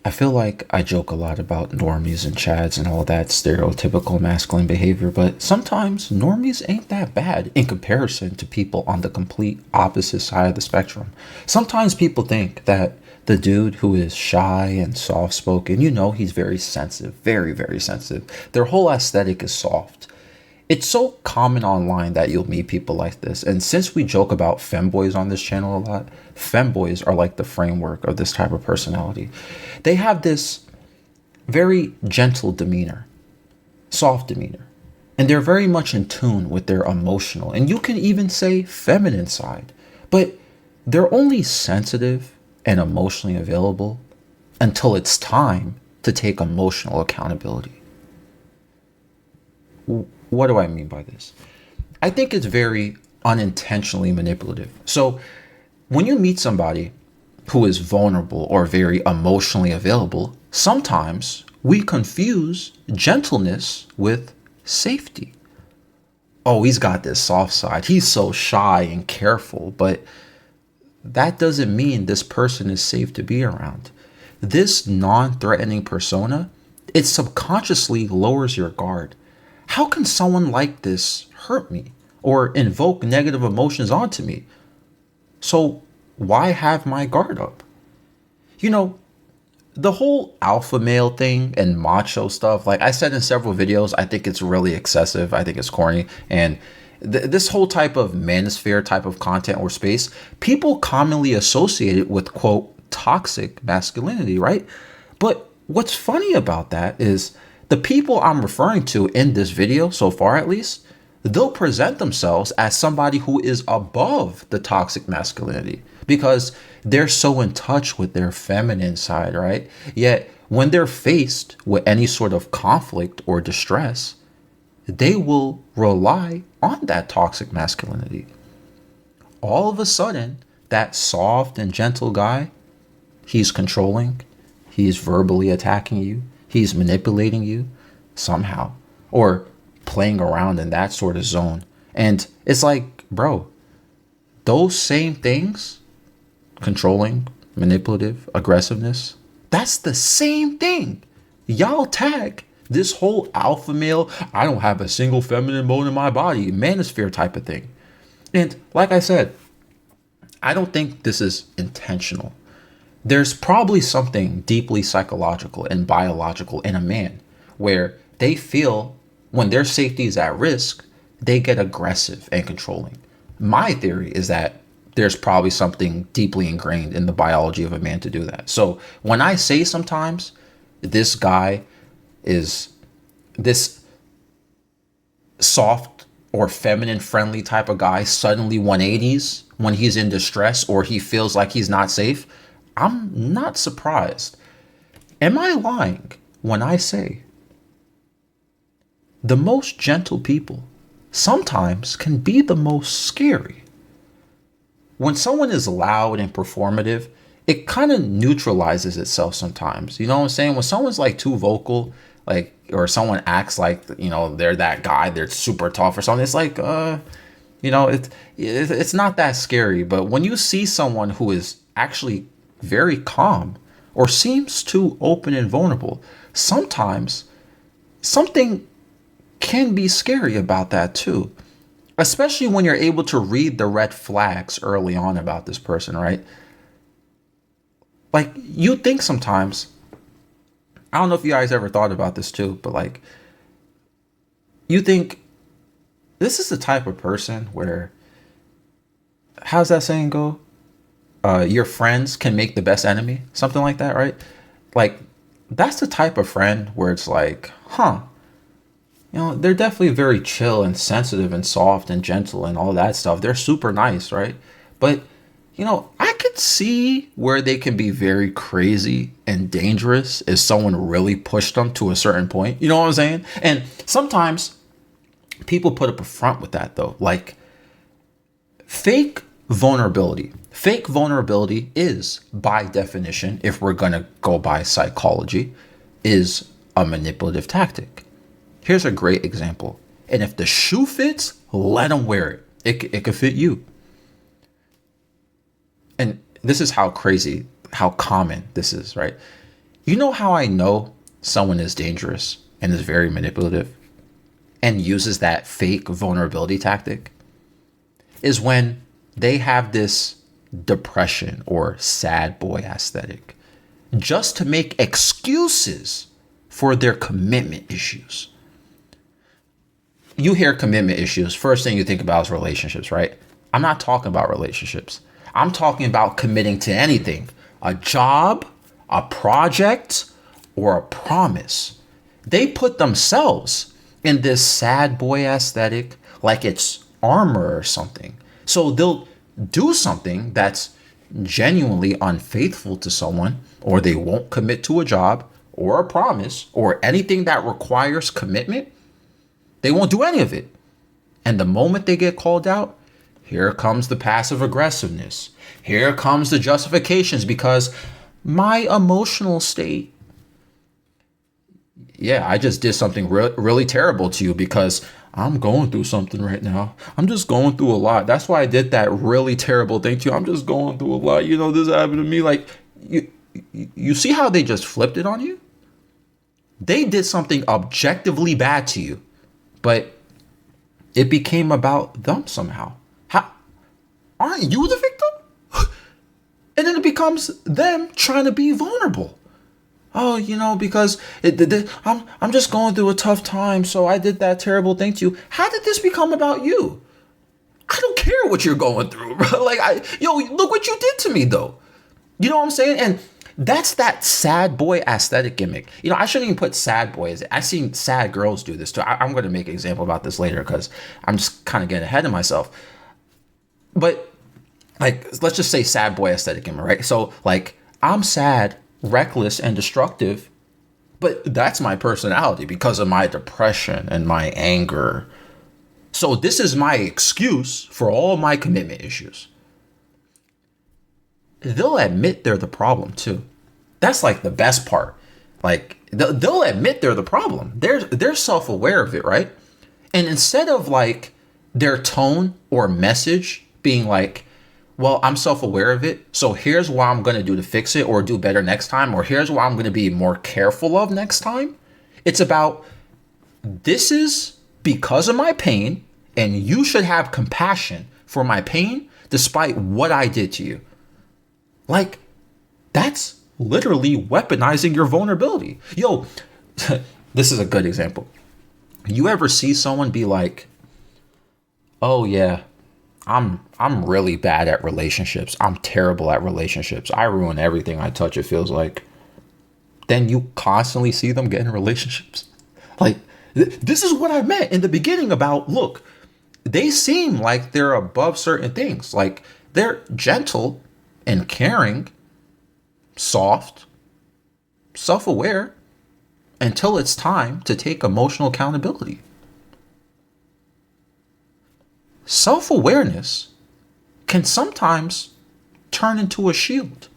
I feel like I joke a lot about normies and chads and all that stereotypical masculine behavior, but sometimes normies ain't that bad in comparison to people on the complete opposite side of the spectrum. Sometimes people think that the dude who is shy and soft spoken, he's very sensitive, very, very sensitive. Their whole aesthetic is soft. It's so common online that you'll meet people like this. And since we joke about femboys on this channel a lot, femboys are like the framework of this type of personality. They have this very gentle demeanor, soft demeanor, and they're very much in tune with their emotional, and you can even say feminine side, but they're only sensitive and emotionally available until it's time to take emotional accountability. What do I mean by this? I think it's very unintentionally manipulative. So when you meet somebody who is vulnerable or very emotionally available, sometimes we confuse gentleness with safety. Oh, he's got this soft side. He's so shy and careful, but that doesn't mean this person is safe to be around. This non-threatening persona, it subconsciously lowers your guard. How can someone like this hurt me or invoke negative emotions onto me? So why have my guard up? You know, the whole alpha male thing and macho stuff, like I said in several videos, I think it's really excessive. I think it's corny. And this whole type of manosphere type of content or space, people commonly associate it with, quote, toxic masculinity, right? But what's funny about that is the people I'm referring to in this video, so far at least, they'll present themselves as somebody who is above the toxic masculinity because they're so in touch with their feminine side, right? Yet when they're faced with any sort of conflict or distress, they will rely on that toxic masculinity. All of a sudden, that soft and gentle guy, he's controlling, he's verbally attacking you, he's manipulating you somehow, or playing around in that sort of zone. And it's like, bro, those same things, controlling, manipulative, aggressiveness, that's the same thing. Y'all tag this whole alpha male, I don't have a single feminine bone in my body, manosphere type of thing. And like I said, I don't think this is intentional. There's probably something deeply psychological and biological in a man where they feel when their safety is at risk, they get aggressive and controlling. My theory is that there's probably something deeply ingrained in the biology of a man to do that. So when I say sometimes this guy is this soft or feminine friendly type of guy suddenly 180s when he's in distress or he feels like he's not safe, I'm not surprised. Am I lying when I say the most gentle people sometimes can be the most scary? When someone is loud and performative, it kind of neutralizes itself sometimes. You know what I'm saying? When someone's like too vocal, like, or someone acts like, they're that guy, they're super tough or something, it's like, it's not that scary. But when you see someone who is actually very calm or seems too open and vulnerable, sometimes something can be scary about that too, especially when you're able to read the red flags early on about this person, right? Like, you think sometimes, I don't know if you guys ever thought about this too, but like, you think this is the type of person where, how's that saying go? Your friends can make the best enemy, something like that, right? Like, that's the type of friend where it's like, they're definitely very chill and sensitive and soft and gentle and all that stuff. They're super nice, right? But, I could see where they can be very crazy and dangerous if someone really pushed them to a certain point. You know what I'm saying? And sometimes people put up a front with that, though. Like, fake vulnerability. Fake vulnerability is, by definition, if we're going to go by psychology, is a manipulative tactic. Here's a great example. And if the shoe fits, let them wear it. It could fit you. And this is how crazy, how common this is, right? You know how I know someone is dangerous and is very manipulative and uses that fake vulnerability tactic? Is when they have this depression or sad boy aesthetic just to make excuses for their commitment issues. You hear commitment issues, first thing you think about is relationships, right? I'm not talking about relationships. I'm talking about committing to anything, a job, a project, or a promise. They put themselves in this sad boy aesthetic like it's armor or something. So they'll do something that's genuinely unfaithful to someone, or they won't commit to a job or a promise or anything that requires commitment. They won't do any of it. And the moment they get called out, here comes the passive aggressiveness. Here comes the justifications because my emotional state. Yeah, I just did something really terrible to you because I'm going through something right now. I'm just going through a lot. That's why I did that really terrible thing to you. I'm just going through a lot. You know, this happened to me. Like, you see how they just flipped it on you? They did something objectively bad to you, but it became about them somehow. How aren't you the victim? And then it becomes them trying to be vulnerable. Oh, you know, because I'm just going through a tough time, so I did that terrible thing to you. How did this become about you? I don't care what you're going through, bro. Like, look what you did to me, though. You know what I'm saying? And that's that sad boy aesthetic gimmick. You know, I shouldn't even put sad boys. I've seen sad girls do this too. I'm going to make an example about this later because I'm just kind of getting ahead of myself. But like, let's just say sad boy aesthetic gimmick, right? So like, I'm sad, reckless, and destructive, but that's my personality because of my depression and my anger. So this is my excuse for all my commitment issues. They'll admit they're the problem too. That's like the best part. Like they'll admit they're the problem. They're self-aware of it, right? And instead of like their tone or message being like, well, I'm self-aware of it, so here's what I'm going to do to fix it or do better next time, or here's what I'm going to be more careful of next time. It's about, this is because of my pain, and you should have compassion for my pain despite what I did to you. Like, that's literally weaponizing your vulnerability. Yo, this is a good example. You ever see someone be like, oh yeah, I'm really bad at relationships. I'm terrible at relationships. I ruin everything I touch, it feels like. Then you constantly see them get in relationships. Like, this is what I meant in the beginning about, look, they seem like they're above certain things. Like, they're gentle and caring, soft, self-aware, until it's time to take emotional accountability. Self-awareness can sometimes turn into a shield.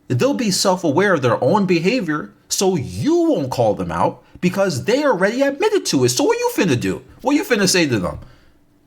They'll be self-aware of their own behavior, so you won't call them out because they already admitted to it. So what you finna do? What you finna say to them?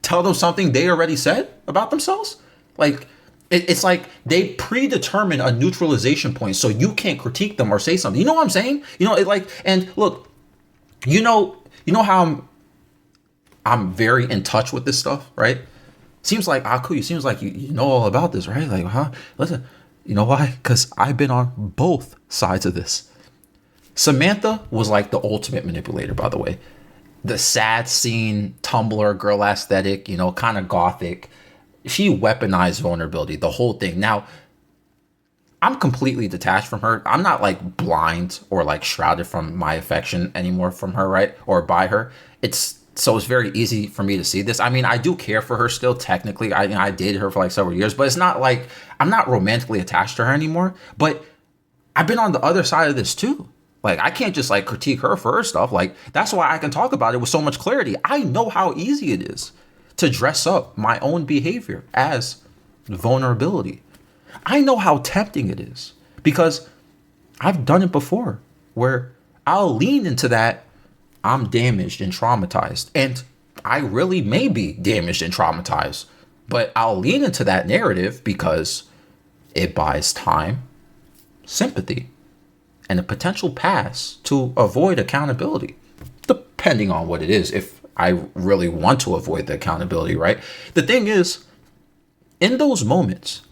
Tell them something they already said about themselves? Like, it's like they predetermine a neutralization point, so you can't critique them or say something. You know what I'm saying? You know, it like, and look, you know how I'm very in touch with this stuff, right? Seems like Aku, seems like you know all about this, right? Like, huh? Listen, you know why? Because I've been on both sides of this. Samantha was like the ultimate manipulator, by the way. The sad scene, Tumblr, girl aesthetic, you know, kind of gothic. She weaponized vulnerability, the whole thing. Now, I'm completely detached from her. I'm not like blind or like shrouded from my affection anymore from her, right? Or by her. So it's very easy for me to see this. I mean, I do care for her still, technically. I dated her for like several years, but it's not like I'm not romantically attached to her anymore. But I've been on the other side of this too. Like, I can't just like critique her for her stuff. Like, that's why I can talk about it with so much clarity. I know how easy it is to dress up my own behavior as vulnerability. I know how tempting it is because I've done it before where I'll lean into that. I'm damaged and traumatized, and I really may be damaged and traumatized, but I'll lean into that narrative because it buys time, sympathy, and a potential pass to avoid accountability, depending on what it is. If I really want to avoid the accountability, right? The thing is, in those moments,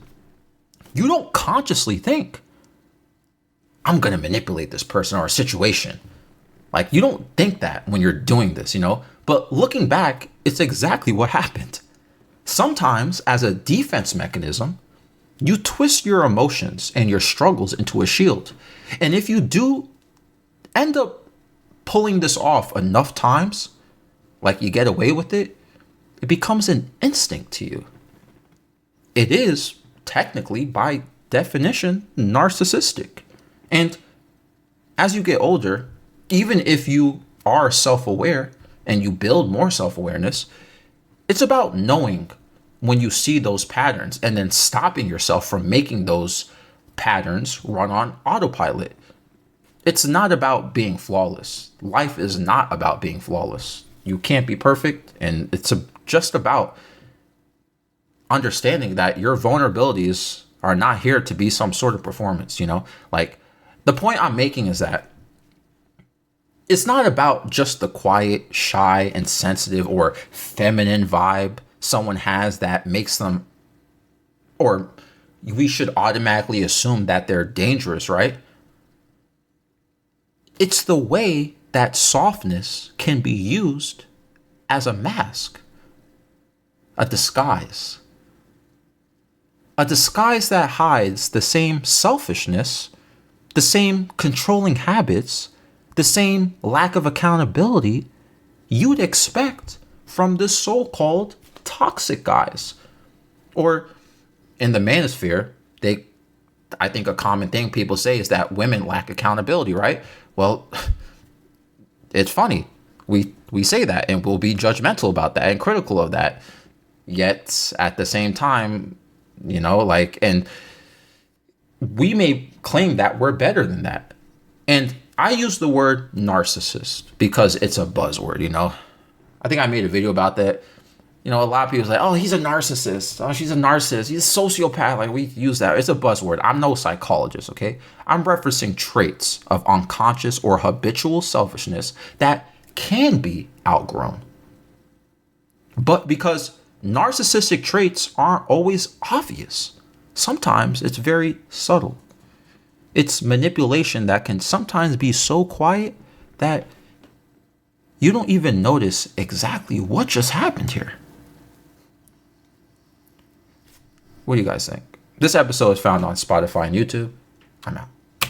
you don't consciously think, I'm going to manipulate this person or a situation. Like, you don't think that when you're doing this, But looking back, it's exactly what happened. Sometimes, as a defense mechanism, you twist your emotions and your struggles into a shield. And if you do end up pulling this off enough times, like you get away with it, it becomes an instinct to you. It is technically, by definition, narcissistic. And as you get older, even if you are self-aware and you build more self-awareness, it's about knowing when you see those patterns and then stopping yourself from making those patterns run on autopilot. It's not about being flawless. Life is not about being flawless. You can't be perfect, and it's just about understanding that your vulnerabilities are not here to be some sort of performance, Like, the point I'm making is that it's not about just the quiet, shy, and sensitive or feminine vibe someone has that makes them, or we should automatically assume that they're dangerous, right? It's the way that softness can be used as a mask, a disguise. A disguise that hides the same selfishness, the same controlling habits, the same lack of accountability you'd expect from the so-called toxic guys. Or in the manosphere, I think a common thing people say is that women lack accountability, right? Well, it's funny. We say that and we'll be judgmental about that and critical of that. Yet at the same time, and we may claim that we're better than that. And I use the word narcissist because it's a buzzword, I think I made a video about that. A lot of people say, oh, he's a narcissist. Oh, she's a narcissist. He's a sociopath. Like, we use that. It's a buzzword. I'm no psychologist, okay? I'm referencing traits of unconscious or habitual selfishness that can be outgrown. But because narcissistic traits aren't always obvious, sometimes it's very subtle. It's manipulation that can sometimes be so quiet that you don't even notice exactly what just happened here. What do you guys think? This episode is found on Spotify and YouTube. I'm out.